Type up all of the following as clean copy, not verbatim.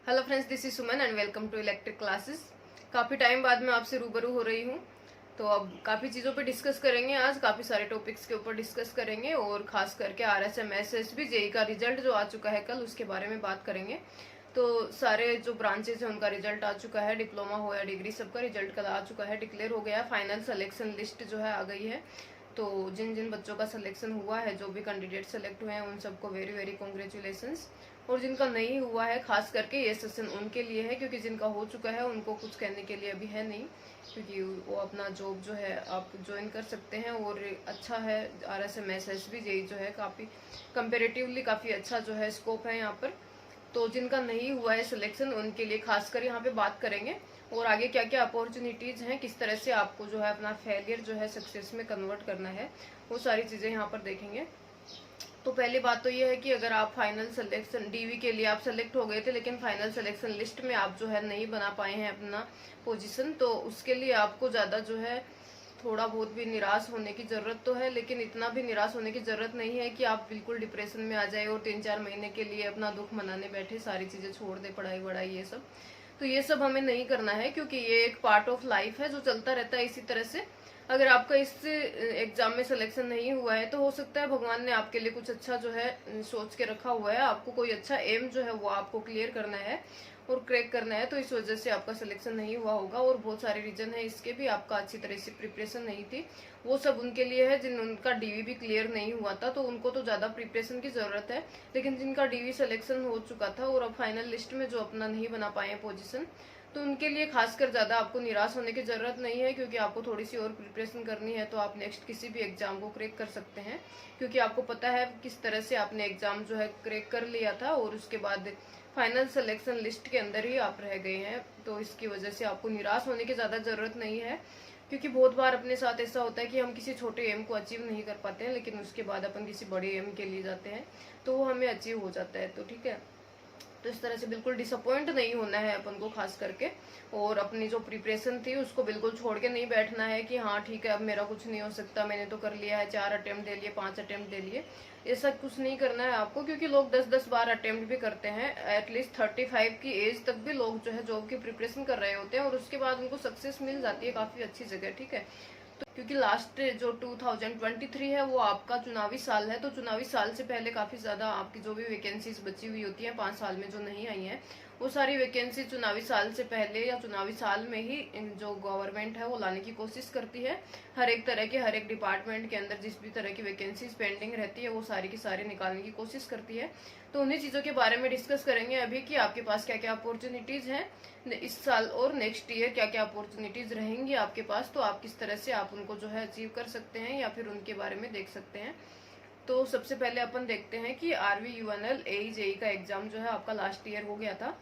Hello friends, this is Suman and welcome to electric classes. काफ़ी time बाद मैं आपसे रूबरू हो रही हूँ। तो अब काफ़ी चीज़ों पे डिस्कस करेंगे। आज काफ़ी सारे टॉपिक्स के ऊपर डिस्कस करेंगे और खास करके RSM SSB जेई का रिजल्ट जो आ चुका है कल, उसके बारे में बात करेंगे। तो सारे जो ब्रांचेज हैं उनका रिजल्ट आ चुका है, डिप्लोमा हो या डिग्री सबका रिजल्ट कल आ चुका है, डिक्लेयर हो गया है। फाइनल सिलेक्शन लिस्ट जो है आ गई है। तो जिन जिन बच्चों का सिलेक्शन हुआ है, जो भी कैंडिडेट सेलेक्ट हुए हैं, उन सबको वेरी वेरी कॉन्ग्रेचुलेशंस। और जिनका नहीं हुआ है, खास करके ये सेशन उनके लिए है, क्योंकि जिनका हो चुका है उनको कुछ कहने के लिए अभी है नहीं, क्योंकि वो अपना जॉब जो है आप ज्वाइन कर सकते हैं। और अच्छा है, RSM SSB जेई जो है काफ़ी कंपेरेटिवली काफ़ी अच्छा जो है स्कोप है यहाँ पर। तो जिनका नहीं हुआ है सिलेक्शन, उनके लिए खासकर यहाँ पे बात करेंगे। और आगे क्या क्या अपॉर्चुनिटीज हैं, किस तरह से आपको जो है अपना फेलियर जो है सक्सेस में कन्वर्ट करना है, वो सारी चीजें यहाँ पर देखेंगे। तो पहली बात तो ये है कि अगर आप फाइनल सिलेक्शन डीवी के लिए आप सेलेक्ट हो गए थे, लेकिन फाइनल सिलेक्शन लिस्ट में आप जो है नहीं बना पाए हैं अपना पोजीशन, तो उसके लिए आपको ज़्यादा जो है थोड़ा बहुत भी निराश होने की जरूरत तो है, लेकिन इतना भी निराश होने की जरूरत नहीं है कि आप बिल्कुल डिप्रेशन में आ जाए और 3-4 महीने के लिए अपना दुख मनाने बैठे, सारी चीजें छोड़ दे, पढ़ाई वढ़ाई ये सब। तो ये सब हमें नहीं करना है, क्योंकि ये एक पार्ट ऑफ लाइफ है जो चलता रहता है इसी तरह से। अगर आपका इस एग्जाम में सिलेक्शन नहीं हुआ है, तो हो सकता है भगवान ने आपके लिए कुछ अच्छा जो है सोच के रखा हुआ है, आपको कोई अच्छा एम जो है वो आपको क्लियर करना है और क्रैक करना है। तो इस वजह से आपका सिलेक्शन नहीं हुआ होगा, और बहुत सारे रीजन है इसके भी। आपका अच्छी तरह से प्रिपरेशन नहीं थी, वो सब उनके लिए है जिन उनका डीवी भी क्लियर नहीं हुआ था, तो उनको तो ज्यादा प्रिपरेशन की जरूरत है। लेकिन जिनका डीवी सिलेक्शन हो चुका था और अब फाइनल लिस्ट में जो अपना नहीं बना पाए पोजीशन, तो उनके लिए खासकर ज्यादा आपको निराश होने की जरूरत नहीं है, क्योंकि आपको थोड़ी सी और प्रिपरेशन करनी है तो आप नेक्स्ट किसी भी एग्जाम को क्रैक कर सकते हैं। क्योंकि आपको पता है किस तरह से आपने एग्जाम जो है क्रैक कर लिया था, और उसके बाद फाइनल सिलेक्शन लिस्ट के अंदर ही आप रह गए हैं। तो इसकी वजह से आपको निराश होने की ज्यादा जरूरत नहीं है, क्योंकि बहुत बार अपने साथ ऐसा होता है कि हम किसी छोटे एम को अचीव नहीं कर पाते हैं, लेकिन उसके बाद अपन किसी बड़े एम के लिए जाते हैं तो वो हमें अचीव हो जाता है। तो ठीक है, तो इस तरह से बिल्कुल डिसअपॉइंट नहीं होना है अपन को खास करके। और अपनी जो प्रिपरेशन थी उसको बिल्कुल छोड़ के नहीं बैठना है कि हाँ ठीक है अब मेरा कुछ नहीं हो सकता, मैंने तो कर लिया है, 4 अटेम्प्ट दे लिए, 5 अटेम्प्ट दे लिए। ऐसा कुछ नहीं करना है आपको, क्योंकि लोग 10-10 बार अटेम्प्ट भी करते हैं। एटलीस्ट 35 की एज तक भी लोग जो है जॉब की प्रिपरेशन कर रहे होते हैं, और उसके बाद उनको सक्सेस मिल जाती है काफी अच्छी जगह। ठीक है, क्योंकि लास्ट जो 2023 है वो आपका चुनावी साल है, तो चुनावी साल से पहले काफी ज्यादा आपकी जो भी वैकेंसीज बची हुई होती हैं 5 साल में जो नहीं आई हैं, वो सारी वैकेंसी चुनावी साल से पहले या चुनावी साल में ही जो गवर्नमेंट है वो लाने की कोशिश करती है। हर एक तरह के हर एक डिपार्टमेंट के अंदर जिस भी तरह की वैकेंसीज पेंडिंग रहती है वो सारी की सारी निकालने की कोशिश करती है। तो उन्हीं चीजों के बारे में डिस्कस करेंगे अभी कि आपके पास क्या क्या अपॉर्चुनिटीज हैं इस साल, और नेक्स्ट ईयर क्या क्या अपॉर्चुनिटीज रहेंगी आपके पास, तो आप किस तरह से आप उनको जो है अचीव कर सकते हैं या फिर उनके बारे में देख सकते हैं। तो सबसे पहले अपन देखते हैं कि RVUNL AE जेई का एग्जाम जो है आपका लास्ट ईयर हो गया था,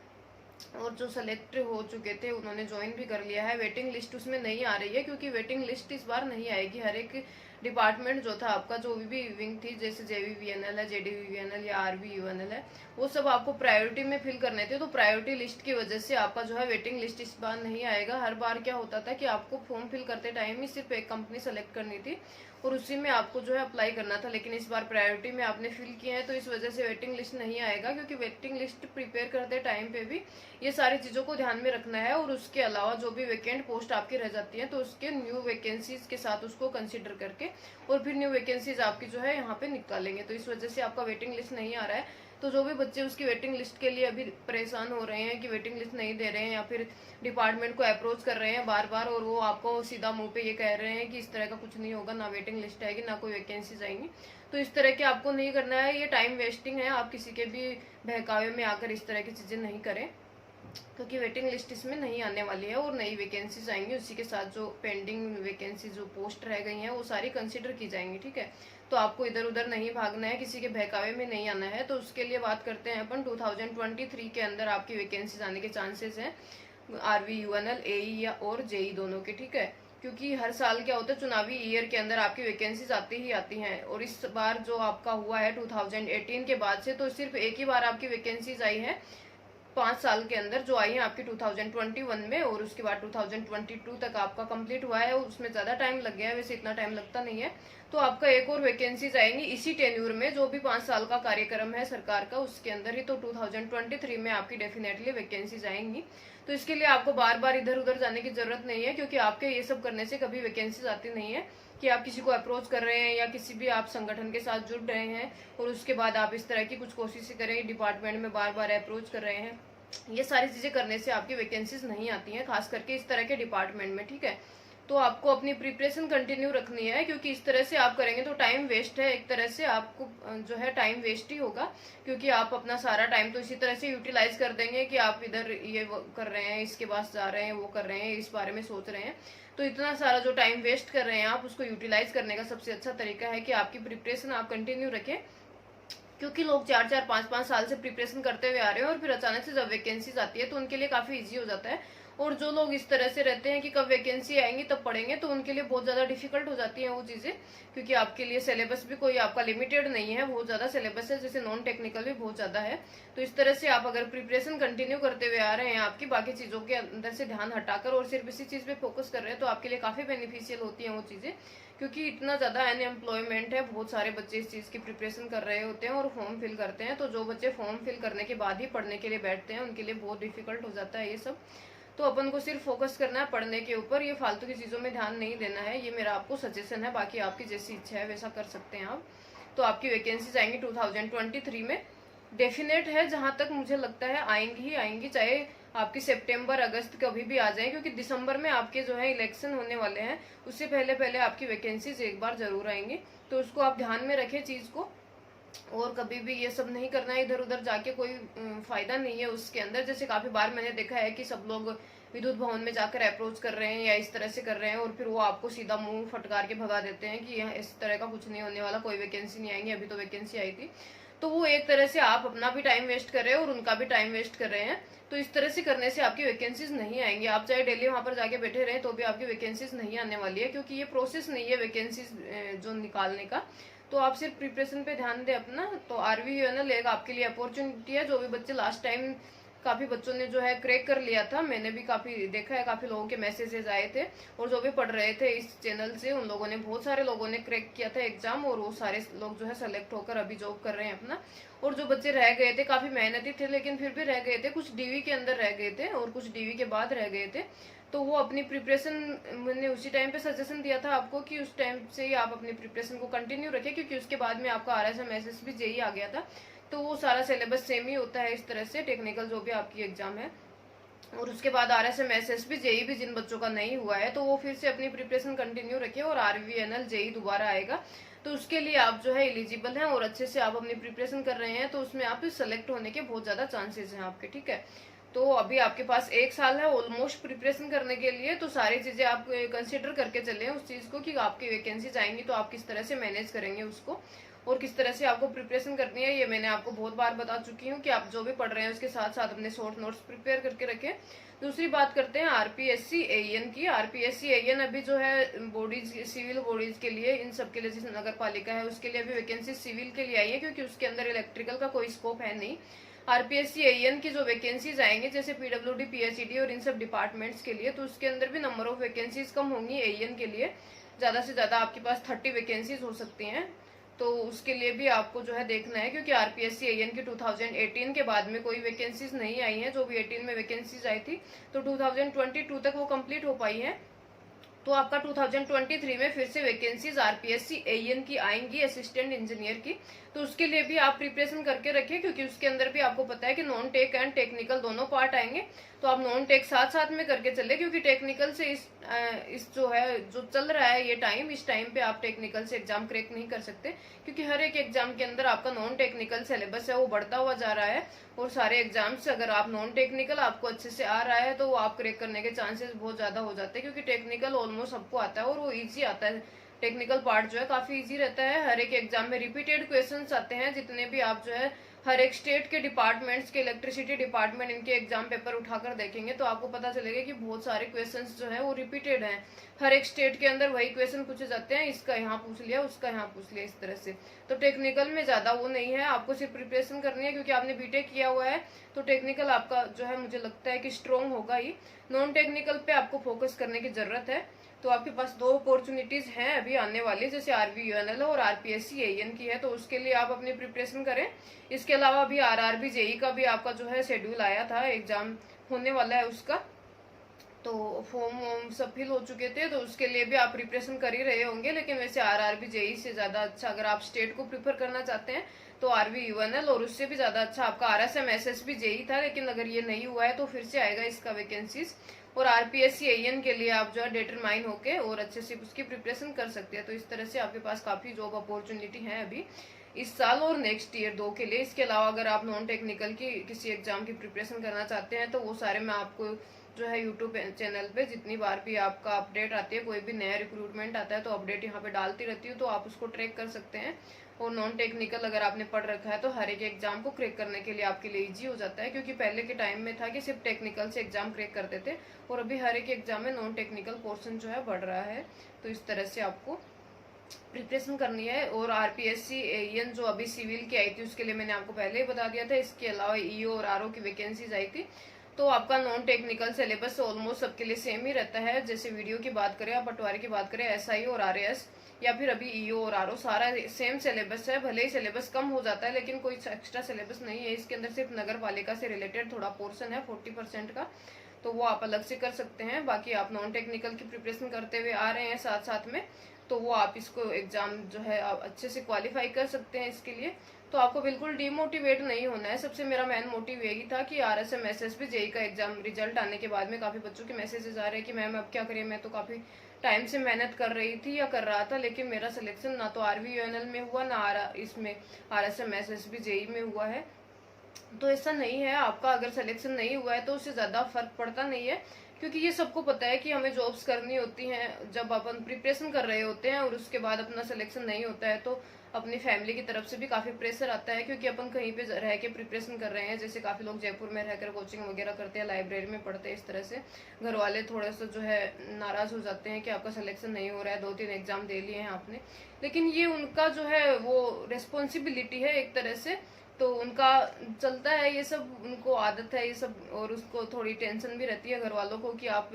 और जो सेलेक्ट हो चुके थे उन्होंने ज्वाइन भी कर लिया है। वेटिंग लिस्ट उसमें नहीं आ रही है, क्योंकि वेटिंग लिस्ट इस बार नहीं आएगी। हर एक डिपार्टमेंट जो था आपका, जो भी विंग थी, जैसे JVVNL है, JDVVNL या RVUNL है, वो सब आपको प्रायोरिटी में फिल करने थे। तो प्रायोरिटी लिस्ट की वजह से आपका जो है वेटिंग लिस्ट इस बार नहीं आएगा। हर बार क्या होता था कि आपको फॉर्म फिल करते टाइम ही सिर्फ एक कंपनी सेलेक्ट करनी थी और उसी में आपको जो है अप्लाई करना था, लेकिन इस बार प्रायोरिटी में आपने फिल किए हैं, तो इस वजह से वेटिंग लिस्ट नहीं आएगा। क्योंकि वेटिंग लिस्ट प्रिपेयर करते टाइम पे भी ये सारी चीजों को ध्यान में रखना है, और उसके अलावा जो भी वैकेंट पोस्ट आपकी रह जाती है तो उसके न्यू वैकेंसीज के साथ उसको कंसिडर करके और फिर न्यू वैकेंसीज आपकी जो है यहाँ पे निकालेंगे। तो इस वजह से आपका वेटिंग लिस्ट नहीं आ रहा है। तो जो भी बच्चे उसकी वेटिंग लिस्ट के लिए अभी परेशान हो रहे हैं कि वेटिंग लिस्ट नहीं दे रहे हैं, या फिर डिपार्टमेंट को अप्रोच कर रहे हैं बार बार और वो आपको सीधा मुंह पे ये कह रहे हैं कि इस तरह का कुछ नहीं होगा, ना वेटिंग लिस्ट आएगी ना कोई वैकेंसीज आएंगी, तो इस तरह के आपको नहीं करना है। ये टाइम वेस्टिंग है, आप किसी के भी बहकावे में आकर इस तरह की चीजें नहीं करें, क्योंकि वेटिंग लिस्ट इसमें नहीं आने वाली है और नई वैकेंसीज आएंगी। उसी के साथ जो पेंडिंग वैकेंसी जो पोस्ट रह गई हैं वो सारी कंसिडर की जाएंगी। ठीक है, तो आपको इधर उधर नहीं भागना है, किसी के बहकावे में नहीं आना है। तो उसके लिए बात करते हैं अपन 2023 के अंदर आपकी वैकेंसीज आने के चांसेस हैं RVUNL AE या और JE दोनों के। ठीक है, क्योंकि हर साल क्या होता है, चुनावी ईयर के अंदर आपकी वैकेंसीज आती ही आती हैं, और इस बार जो आपका हुआ है 2018 के बाद से, तो सिर्फ एक ही बार आपकी वैकेंसीज आई है 5 साल के अंदर जो आई है आपकी 2021 में, और उसके बाद 2022 तक आपका कंप्लीट हुआ है, उसमें ज्यादा टाइम लग गया है, वैसे इतना टाइम लगता नहीं है। तो आपका एक और वैकेंसीज आएंगी इसी टेन्यूर में, जो भी 5 साल का कार्यक्रम है सरकार का उसके अंदर ही। तो 2023 में आपकी डेफिनेटली वैकेंसीज आएंगी। तो इसके लिए आपको बार बार इधर उधर जाने की जरूरत नहीं है, क्योंकि आपके ये सब करने से कभी वैकेंसीज आती नहीं है कि आप किसी को अप्रोच कर रहे हैं या किसी भी आप संगठन के साथ जुड़ रहे हैं और उसके बाद आप इस तरह की कुछ कोशिशें करें, डिपार्टमेंट में बार बार अप्रोच कर रहे हैं। ये सारी चीजें करने से आपकी वैकेंसीज नहीं आती हैं, खास करके इस तरह के डिपार्टमेंट में, ठीक है। तो आपको अपनी प्रिपरेशन कंटिन्यू रखनी है, क्योंकि इस तरह से आप करेंगे तो टाइम वेस्ट है, एक तरह से आपको जो है टाइम वेस्ट ही होगा, क्योंकि आप अपना सारा टाइम तो इसी तरह से यूटिलाइज कर देंगे कि आप इधर ये कर रहे हैं, इसके पास जा रहे हैं, वो कर रहे हैं, इस बारे में सोच रहे हैं। तो इतना सारा जो टाइम वेस्ट कर रहे हैं आप, उसको यूटिलाइज करने का सबसे अच्छा तरीका है कि आपकी प्रिपरेशन आप कंटिन्यू रखें, क्योंकि लोग 4-4, 5-5 साल से प्रिपरेशन करते हुए आ रहे हैं और फिर अचानक से जब वैकेंसीज आती है तो उनके लिए काफी इजी हो जाता है। और जो लोग इस तरह से रहते हैं कि कब वैकेंसी आएंगी तब पढ़ेंगे, तो उनके लिए बहुत ज्यादा डिफिकल्ट हो जाती है वो चीजें, क्योंकि आपके लिए सिलेबस भी कोई आपका लिमिटेड नहीं है, बहुत ज्यादा सिलेबस है, जैसे नॉन टेक्निकल भी बहुत ज्यादा है। तो इस तरह से आप अगर प्रिपरेशन कंटिन्यू करते हुए आ रहे हैं, आपकी बाकी चीजों के अंदर से ध्यान हटाकर और सिर्फ इसी चीज पे फोकस कर रहे हैं, तो आपके लिए काफी बेनिफिशियल होती है वो चीजें, क्योंकि इतना ज्यादा अनएम्प्लॉयमेंट है, बहुत सारे बच्चे इस चीज की प्रिपरेशन कर रहे होते हैं और फॉर्म फिल करते हैं। तो जो बच्चे फॉर्म फिल करने के बाद ही पढ़ने के लिए बैठते हैं, उनके लिए बहुत डिफिकल्ट हो जाता है ये सब। तो अपन को सिर्फ फोकस करना है पढ़ने के ऊपर, ये फालतू की चीजों में ध्यान नहीं देना है, ये मेरा आपको सजेशन है। बाकी आपकी जैसी इच्छा है वैसा कर सकते हैं आप। तो आपकी वैकेंसीज आएंगी 2023 में, डेफिनेट है, जहां तक मुझे लगता है आएंगी ही आएंगी, चाहे आपकी सितंबर अगस्त कभी भी आ जाए, क्योंकि दिसंबर में आपके जो है इलेक्शन होने वाले हैं, उससे पहले पहले आपकी वैकेंसीज एक बार जरूर आएंगी। तो उसको आप ध्यान में रखें चीज को, और कभी भी ये सब नहीं करना है इधर उधर जाके, कोई फायदा नहीं है उसके अंदर। जैसे काफी बार मैंने देखा है कि सब लोग विद्युत भवन में जाकर अप्रोच कर रहे हैं या इस तरह से कर रहे हैं, और फिर वो आपको सीधा मुंह फटकार के भगा देते हैं कि यहाँ इस तरह का कुछ नहीं होने वाला, कोई वैकेंसी नहीं आएंगी, अभी तो वैकेंसी आई थी। तो वो एक तरह से आप अपना भी टाइम वेस्ट कर रहे हैं और उनका भी टाइम वेस्ट कर रहे हैं। तो इस तरह से करने से आपकी वैकेंसीज नहीं आएंगी, आप चाहे डेली वहां पर जाके बैठे रहे तो भी आपकी वैकेंसीज नहीं आने वाली है, क्योंकि ये प्रोसेस नहीं है वैकेंसीज जो निकालने का। तो आप सिर्फ प्रिपरेशन पे ध्यान दें अपना। तो RVUNL एक आपके लिए अपॉर्चुनिटी है। जो भी बच्चे लास्ट टाइम, काफी बच्चों ने जो है क्रैक कर लिया था, मैंने भी काफी देखा है, काफी लोगों के मैसेजेस आए थे, और जो भी पढ़ रहे थे इस चैनल से उन लोगों ने, बहुत सारे लोगों ने क्रैक किया था एग्जाम, और वो सारे लोग जो है सेलेक्ट होकर अभी जॉब कर रहे हैं अपना। और जो बच्चे रह गए थे, काफी मेहनती थे लेकिन फिर भी रह गए थे, कुछ DV के अंदर रह गए थे और कुछ DV के बाद रह गए थे, तो वो अपनी प्रिपरेशन, मैंने उसी टाइम पे सजेशन दिया था आपको कि उस टाइम से ही आप अपनी प्रिपरेशन को कंटिन्यू रखें, क्योंकि उसके बाद में आपका RSMSS भी JEE आ गया था, तो वो सारा सिलेबस सेम ही होता है इस तरह से, टेक्निकल जो भी आपकी एग्जाम है। और उसके बाद RSMSS भी, JEE भी जिन बच्चों का नहीं हुआ है तो वो फिर से अपनी प्रिपरेशन कंटिन्यू रखें, और RVNL JEE दोबारा आएगा, तो उसके लिए आप जो है एलिजिबल हैं और अच्छे से आप अपनी प्रिपरेशन कर रहे हैं, तो उसमें आप सेलेक्ट होने के बहुत ज्यादा चांसेस हैं आपके, ठीक है। तो अभी आपके पास 1 साल है ऑलमोस्ट प्रिपरेशन करने के लिए, तो सारी चीजें आप कंसिडर करके चलें उस चीज को कि आपकी वैकेंसीज आएंगी तो आप किस तरह से मैनेज करेंगे उसको, और किस तरह से आपको प्रिपरेशन करनी है, ये मैंने आपको बहुत बार बता चुकी हूँ कि आप जो भी पढ़ रहे हैं उसके साथ साथ अपने शॉर्ट नोट्स प्रिपेयर करके रखें। दूसरी बात करते हैं RPSC AN की। RPSC AN अभी जो है बॉडीज, सिविल बॉडीज के लिए, इन सब के लिए, जैसे नगर पालिका है उसके लिए अभी वैकेंसी सिविल के लिए आई है, क्योंकि उसके अंदर इलेक्ट्रिकल का कोई स्कोप है नहीं। RPSC AN की जो वैकेंसीज आएंगे जैसे PWD PHED और इन सब डिपार्टमेंट्स के लिए, तो उसके अंदर भी नंबर ऑफ वैकेंसीज कम होंगी। AN के लिए ज्यादा से ज्यादा आपके पास 30 वैकेंसीज हो सकती हैं, तो उसके लिए भी आपको जो है देखना है, क्योंकि RPSC AN की 2018 के बाद में कोई वैकेंसीज नहीं आई हैं, जो भी 18 में वैकेंसीज आई थी तो 2022 तक वो कंप्लीट हो पाई है। तो आपका 2023 में फिर से वैकेंसीज RPSC AN की आएंगी, असिस्टेंट इंजीनियर की, तो उसके लिए भी आप प्रिपरेशन करके रखिए, क्योंकि उसके अंदर भी आपको पता है कि नॉन टेक एंड टेक्निकल दोनों पार्ट आएंगे, तो आप नॉन टेक साथ साथ में करके चले, क्योंकि टेक्निकल से इस जो है जो चल रहा है ये टाइम, इस टाइम पे आप टेक्निकल से एग्जाम क्रैक नहीं कर सकते, क्योंकि हर एक एग्जाम के अंदर आपका नॉन टेक्निकल सिलेबस है वो बढ़ता हुआ जा रहा है, और सारे एग्जाम्स अगर आप नॉन टेक्निकल आपको अच्छे से आ रहा है तो वो आप क्रैक करने के चांसेस बहुत ज्यादा हो जाते हैं, क्योंकि टेक्निकल ऑलमोस्ट सबको आता है और वो ईजी आता है। टेक्निकल पार्ट जो है काफी इजी रहता है, हर एक एग्जाम में रिपीटेड क्वेश्चंस आते हैं, जितने भी आप जो है हर एक स्टेट के डिपार्टमेंट्स के, इलेक्ट्रिसिटी डिपार्टमेंट, इनके एग्जाम पेपर उठाकर देखेंगे तो आपको पता चलेगा कि बहुत सारे क्वेश्चंस जो है वो रिपीटेड हैं। हर एक स्टेट के अंदर वही क्वेश्चन पूछे जाते हैं, इसका यहाँ पूछ लिया, उसका यहाँ पूछ लिया, इस तरह से। तो टेक्निकल में ज्यादा वो नहीं है, आपको सिर्फ प्रिपरेशन करनी है, क्योंकि आपने बीटेक किया हुआ है तो टेक्निकल आपका जो है मुझे लगता है कि स्ट्रॉन्ग होगा ही। नॉन टेक्निकल पे आपको फोकस करने की जरूरत है। तो आपके पास दो अपॉर्चुनिटीज हैं अभी आने वाली, जैसे RVUNL और RPSC AN की है, तो उसके लिए आप अपनी प्रिपरेशन करें। इसके अलावा अभी RRB JEE का भी आपका जो है शेड्यूल आया था, एग्जाम होने वाला है उसका, तो फॉर्म वॉर्म सब फिल हो चुके थे, तो उसके लिए भी आप प्रिपरेशन कर ही रहे होंगे। लेकिन वैसे RRB JEE से ज्यादा अच्छा अगर आप स्टेट को प्रिफर करना चाहते हैं तो RVUNL, और उससे भी ज्यादा अच्छा आपका RSM SSB JEE था, लेकिन अगर ये नहीं हुआ है तो फिर से आएगा इसका वैकेंसीज। और RPSC AN के लिए आप जो है डिटरमाइन होके और अच्छे से उसकी प्रिपरेशन कर सकते हैं। तो इस तरह से आपके पास काफी जॉब अपॉर्चुनिटी है अभी इस साल और नेक्स्ट ईयर 2 के लिए। इसके अलावा अगर आप नॉन टेक्निकल की किसी एग्जाम की प्रिपरेशन करना चाहते हैं तो वो सारे मैं आपको जो है यूट्यूब चैनल पे जितनी बार भी आपका अपडेट आती है, कोई भी नया रिक्रूटमेंट आता है तो अपडेट यहाँ पे डालती रहती हूँ, तो आप उसको ट्रैक कर सकते हैं। और नॉन टेक्निकल अगर आपने पढ़ रखा है तो हर एक एग्जाम को क्रैक करने के लिए आपके लिए इजी हो जाता है, क्योंकि पहले के टाइम में था कि सिर्फ टेक्निकल से एग्जाम क्रैक करते थे, और अभी हर एक एग्जाम में नॉन टेक्निकल पोर्शन जो है बढ़ रहा है। तो इस तरह से आपको प्रिपरेशन करनी है। और RPSC AN जो अभी सिविल की आई थी उसके लिए मैंने आपको पहले ही बता दिया था। इसके अलावा EO और RO की वैकेंसीज आई थी, तो आपका नॉन टेक्निकल सिलेबस ऑलमोस्ट सबके लिए सेम ही रहता है। जैसे वीडियो की बात करें या पटवारी की बात करें, SI और RAS या फिर अभी EO और RO, सारा सेम सिलेबस है। भले ही सिलेबस कम हो जाता है लेकिन कोई एक्स्ट्रा सिलेबस नहीं है इसके अंदर, सिर्फ नगर पालिका से रिलेटेड थोड़ा पोर्शन है 40% का, तो वो आप अलग से कर सकते हैं। बाकी आप नॉन टेक्निकल की प्रिपरेशन करते हुए आ रहे हैं साथ साथ में, तो वो आप इसको एग्जाम जो है आप अच्छे से क्वालिफाई कर सकते हैं इसके लिए। तो आपको बिल्कुल डिमोटिवेट नहीं होना है। सबसे मेरा मेन मोटिव यही था कि RSM SSB JEE का एग्जाम रिजल्ट आने के बाद में काफी बच्चों के मैसेजेस आ रहे हैं कि मैम अब क्या करें, मैं तो काफी टाइम से मेहनत कर रही थी या कर रहा था, लेकिन मेरा सिलेक्शन ना तो RVUNL में हुआ ना इसमें RSM SSB JEE में हुआ है। तो ऐसा नहीं है, आपका अगर सिलेक्शन नहीं हुआ है तो उससे ज्यादा फर्क पड़ता नहीं है, क्योंकि ये सबको पता है कि हमें जॉब्स करनी होती हैं जब अपन प्रिपरेशन कर रहे होते हैं, और उसके बाद अपना सिलेक्शन नहीं होता है तो अपनी फैमिली की तरफ से भी काफी प्रेशर आता है, क्योंकि अपन कहीं पे रह के प्रिपरेशन कर रहे हैं। जैसे काफी लोग जयपुर में रहकर कोचिंग वगैरह करते हैं, लाइब्रेरी में पढ़ते हैं, इस तरह से घर वाले थोड़े से जो है नाराज हो जाते हैं कि आपका सिलेक्शन नहीं हो रहा है, 2-3 एग्जाम दे लिए हैं आपने, लेकिन ये उनका जो है वो रिस्पॉन्सिबिलिटी है एक तरह से, तो उनका चलता है ये सब, उनको आदत है ये सब, और उसको थोड़ी टेंशन भी रहती है घर वालों को कि आप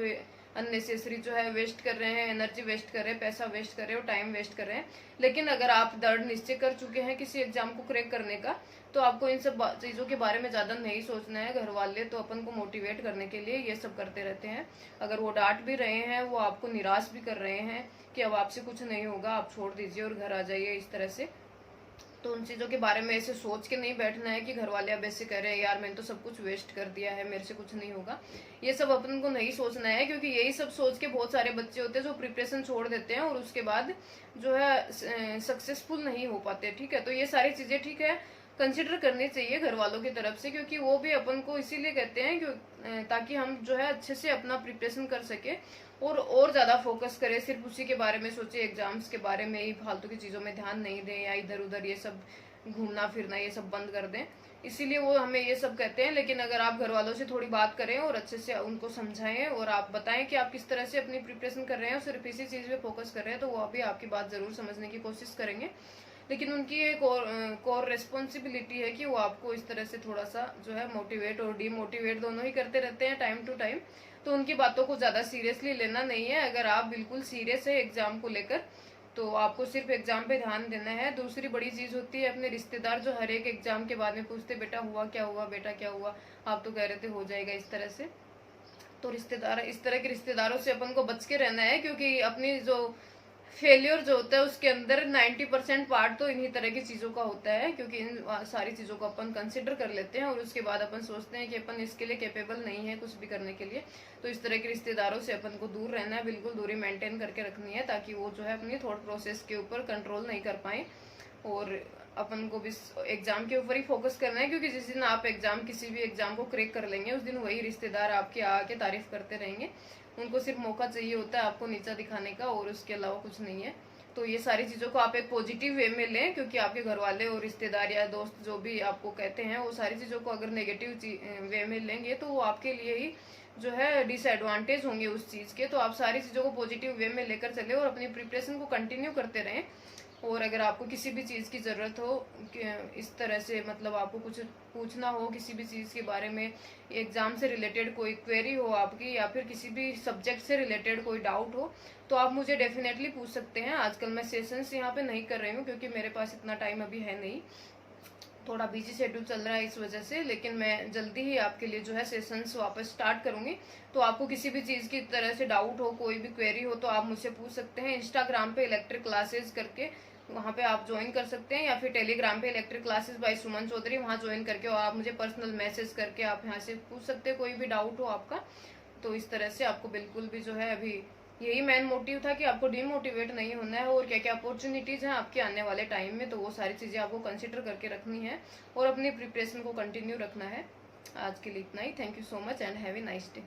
अननेसेसरी जो है वेस्ट कर रहे हैं, एनर्जी वेस्ट कर रहे हैं, पैसा वेस्ट कर रहे हैं और टाइम वेस्ट कर रहे हैं। लेकिन अगर आप दृढ़ निश्चय कर चुके हैं किसी एग्जाम को क्रैक करने का, तो आपको इन सब चीजों के बारे में ज्यादा नहीं सोचना है। घर वाले तो अपन को मोटिवेट करने के लिए ये सब करते रहते हैं। अगर वो डांट भी रहे हैं, वो आपको निराश भी कर रहे हैं कि अब आपसे कुछ नहीं होगा, आप छोड़ दीजिए और घर आ जाइए, इस तरह से, तो उन चीजों के बारे में ऐसे सोच के नहीं बैठना है कि घर वाले अब ऐसे कह रहे हैं यार मैंने तो सब कुछ वेस्ट कर दिया है, मेरे से कुछ नहीं होगा। ये सब अपन को नहीं सोचना है, क्योंकि यही सब सोच के बहुत सारे बच्चे होते हैं जो प्रिपरेशन छोड़ देते हैं और उसके बाद जो है सक्सेसफुल नहीं हो पाते। ठीक है, तो ये सारी चीजें ठीक है कंसिडर करनी चाहिए घर वालों की तरफ से, क्योंकि वो भी अपन को इसीलिए कहते हैं ताकि हम जो है अच्छे से अपना प्रिपरेशन कर सके और ज्यादा फोकस करें, सिर्फ उसी के बारे में सोचे, एग्जाम्स के बारे में ही फालतू की चीजों में ध्यान नहीं दें या इधर उधर ये सब घूमना फिरना ये सब बंद कर दें। इसीलिए वो हमें ये सब कहते हैं। लेकिन अगर आप घर वालों से थोड़ी बात करें और अच्छे से उनको समझाएं और आप बताएं कि आप किस तरह से अपनी प्रिपरेशन कर रहे हैं और सिर्फ इसी चीज पे फोकस कर रहे हैं, तो वो अभी आपकी बात जरूर समझने की कोशिश करेंगे। लेकिन उनकी एक और रिस्पॉन्सिबिलिटी है कि वो आपको इस तरह से थोड़ा सा जो है मोटिवेट और डीमोटिवेट दोनों ही करते रहते हैं टाइम टू टाइम। तो उनकी बातों को ज्यादा सीरियसली लेना नहीं है। अगर आप बिल्कुल सीरियस है एग्जाम को लेकर तो आपको सिर्फ एग्जाम पे ध्यान देना है। दूसरी बड़ी चीज होती है अपने रिश्तेदार, जो हर एक एग्जाम के बाद में पूछते बेटा हुआ क्या हुआ, बेटा क्या हुआ, आप तो कह रहे थे हो जाएगा, इस तरह से। तो रिश्तेदार, इस तरह के रिश्तेदारों से अपन को बच के रहना है, क्योंकि अपनी जो फेलियर जो होता है उसके अंदर 90% पार्ट तो इन्हीं तरह की चीजों का होता है, क्योंकि इन सारी चीजों को अपन कंसिडर कर लेते हैं और उसके बाद अपन सोचते हैं कि अपन इसके लिए कैपेबल नहीं है कुछ भी करने के लिए। तो इस तरह के रिश्तेदारों से अपन को दूर रहना है, बिल्कुल दूरी मेंटेन करके रखनी है, ताकि वो जो है अपनी थॉट प्रोसेस के ऊपर कंट्रोल नहीं कर पाए। और अपन को भी एग्जाम के ऊपर ही फोकस करना है, क्योंकि जिस दिन आप किसी भी एग्जाम को क्रैक कर लेंगे उस दिन वही रिश्तेदार आपके आके तारीफ करते रहेंगे। उनको सिर्फ मौका चाहिए होता है आपको नीचा दिखाने का, और उसके अलावा कुछ नहीं है। तो ये सारी चीज़ों को आप एक पॉजिटिव वे में लें, क्योंकि आपके घर वाले और रिश्तेदार या दोस्त जो भी आपको कहते हैं, वो सारी चीज़ों को अगर नेगेटिव वे में लेंगे तो वो आपके लिए ही जो है डिसएडवांटेज होंगे उस चीज़ के। तो आप सारी चीज़ों को पॉजिटिव वे में लेकर चले और अपनी प्रिपरेशन को कंटिन्यू करते रहें। और अगर आपको किसी भी चीज़ की ज़रूरत हो, इस तरह से मतलब आपको कुछ पूछना हो किसी भी चीज़ के बारे में, एग्ज़ाम से रिलेटेड कोई क्वेरी हो आपकी, या फिर किसी भी सब्जेक्ट से रिलेटेड कोई डाउट हो, तो आप मुझे डेफिनेटली पूछ सकते हैं। आजकल मैं सेशंस यहाँ पे नहीं कर रही हूँ क्योंकि मेरे पास इतना टाइम अभी है नहीं, थोड़ा बिजी शेड्यूल चल रहा है इस वजह से, लेकिन मैं जल्दी ही आपके लिए जो है सेशंस वापस स्टार्ट करूंगी। तो आपको किसी भी चीज़ की तरह से डाउट हो, कोई भी क्वेरी हो, तो आप मुझसे पूछ सकते हैं। इंस्टाग्राम पे इलेक्ट्रिक क्लासेज करके वहाँ पे आप ज्वाइन कर सकते हैं, या फिर टेलीग्राम पे इलेक्ट्रिक क्लासेस बाय सुमन चौधरी, वहाँ ज्वाइन करके और आप मुझे पर्सनल मैसेज करके आप यहाँ से पूछ सकते हैं कोई भी डाउट हो आपका। तो इस तरह से आपको बिल्कुल भी जो है, अभी यही मेन मोटिव था कि आपको डिमोटिवेट नहीं होना है, और क्या क्या अपॉर्चुनिटीज़ हैं आपके आने वाले टाइम में, तो वो सारी चीज़ें आपको कंसिडर करके रखनी है और अपनी प्रिपरेशन को कंटिन्यू रखना है। आज के लिए इतना ही। Thank you so much and have a nice day.